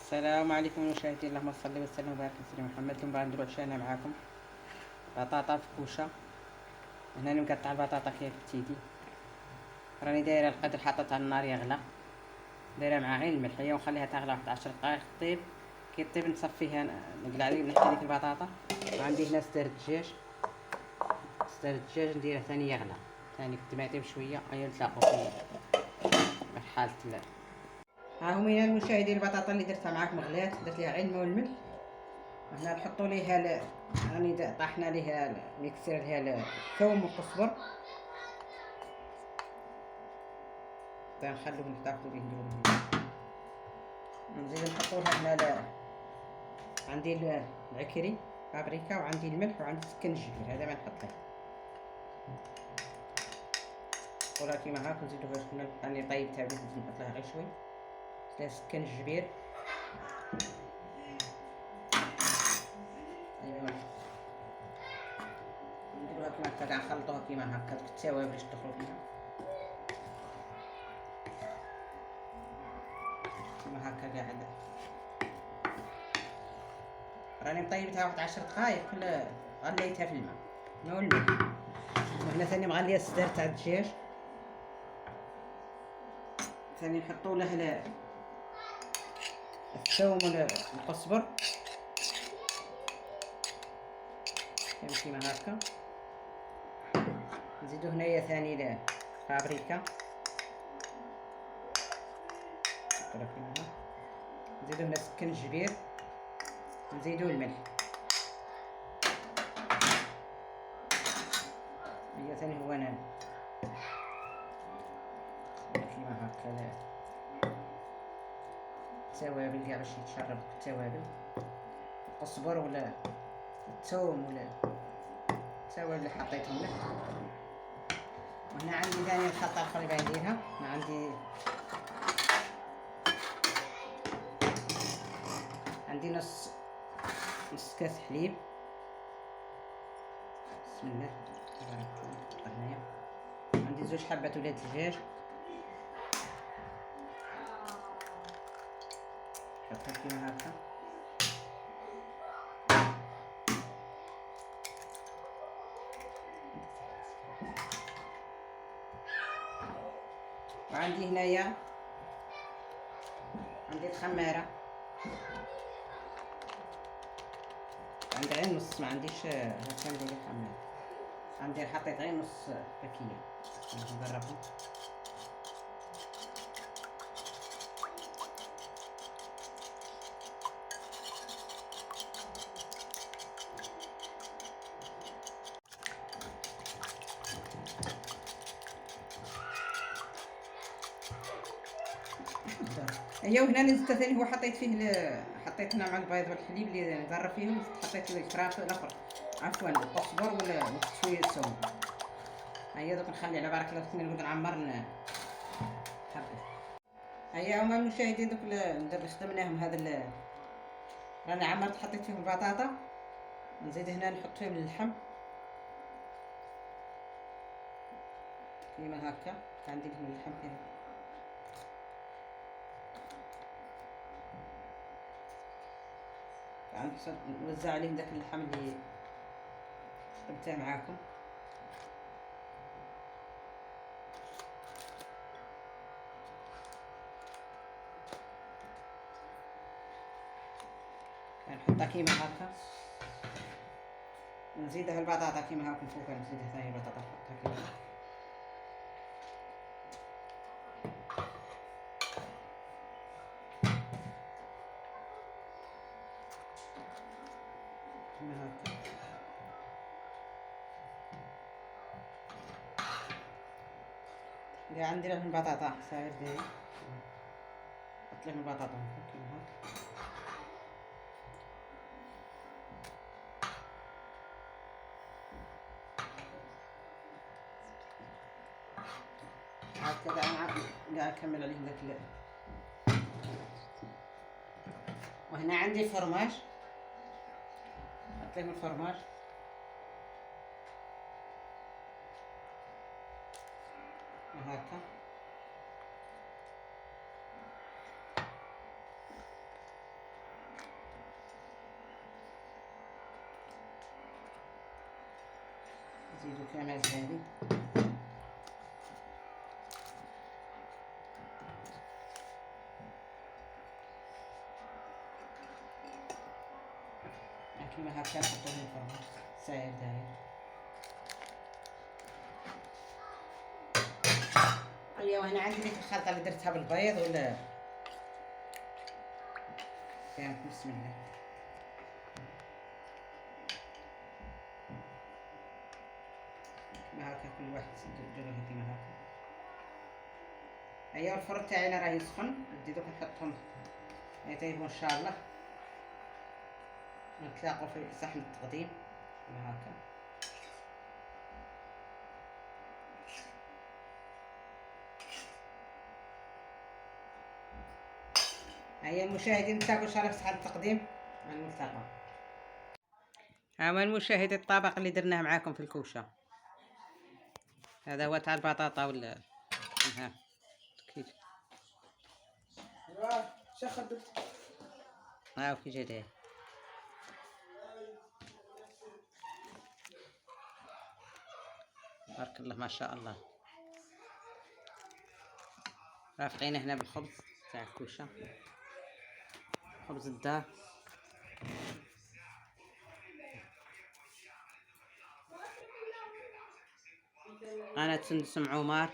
السلام عليكم المشاهدين، اللهم صل وسلم وبارك على سيدنا محمد. اليوم بغا نديرو عشانا معاكم بطاطا في كوشه. هنا مقطع البطاطا كيف تيدي، راني دايره القدر حاططها على النار يغلى، دايره مع غير الملح هي ونخليها تغلى واحد 10 دقائق طيب. كي طيب نصفيها نقلع عليه نحكي ديك البطاطا. عندي هنا صدر الدجاج نديره ثاني يغلى، ثاني كنت ما يطيب شويه ايا نتلاقوا في مرحله ها هما يا المشاهدين البطاطا اللي درتها معاكم غلات، درت ليها غير الماء والملح. هنا نحطوا ليها راني طاحنا ليها ميكسير ليها الثوم والقزبر، نخلوه نحتفظوا به نديرو نزيد نحطوا لها هنا عندي العكري بابريكا وعندي الملح وعندي السكنجبير، هذا ما نحطه ولا كيما هاك. نزيدو باش راني طيبتها بزيت نحط لها غير شوي لها سكنجبير. ايوا نديروها كيما هكا كاع نخلطوها كيما هكا التوابل باش تدخل فيها كيما هكا كاع. راني مطيبتها واحد 10 دقائق غليتها في الماء والملح. وهنا ثاني مغليه الصدر تاع الدجاج، ثاني نحطوا له الثوم والقزبر كيما هكا. نزيدو هنايا ثاني له بابريكا، نزيدو هنا سكنجبير، نزيدو الملح. هي ثاني هو انا كيما هكا التوابل كاع باش يتشرب التوابل، القزبر ولا الثوم ولا التوابل اللي حطيتهم له. وهنا عندي ثاني الخلطه الاخرى اللي نديرها، عندي نص كاس حليب. بسم الله تبارك الله. هنايا عندي 2 حبات ولاد الدجاج، نحطها كيما هكا. وعندي هنايا الخماره، عندي غير نص، ما عنديش هكا ندير الخماره، حطيت غير نص باكيه. نجربهم. هي وهنا نزلت ثاني هو حطيت هنا مع البيض والحليب اللي ضرب فيهم، حطيت الفراخ الاخر عفوا القزبر وشويه الثوم. هيا دوك نخلي على بركه الله نقعد نعمر حبه. هيا هما المشاهدين دوك اللي خدمناهم هذا راني عمرت حطيت فيهم البطاطا، نزيد هنا نحط فيهم اللحم كيما هكا. عندي لهم اللحم فيه، نوزع عليهم داك اللحم اللي خدمته معاكم. نحطها كيما هكا ونزيدها البطاطا كيما هاكم فوق. نزيدها ثاني البطاطا نحطها كيما هكا كيما هكا. اللي عندي لهم البطاطا ساير داير، نحط لهم البطاطا كيما هكا. هكذا انا نكمل عليهم داك وهنا عندي الفرماج، نحط لهم الفرماج هكا. نزيدو كمال هادي. كيما هكا نحطوه في الفرن ساير داير. ايوا هنا عندي ديك الخلطه اللي درتها بالبيض ولا فهمت. بسم الله. كيما هكا كل واحد ديروها كيما هكا. ايوا الفرن تاعي انا راه يسخن. ندي دوك نحطهم يطيبوا ان شاء الله. نتلاقوا في صحن التقديم كيما هكا. هيا المشاهدين نتلاقوا ان شاء الله في صحن التقديم. مع الملتقى. ها هو المشاهد الطبق اللي درناه معاكم في الكوشه. هذا هو تاع البطاطا ولا ها كيف. ها كي جا داير. بارك الله ما شاء الله. رافقين هنا بالخبز تاع الكوشه، خبز الدار. انا سندس عمر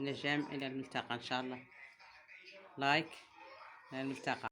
نجم. الى الملتقى ان شاء الله. لايك. الى الملتقى.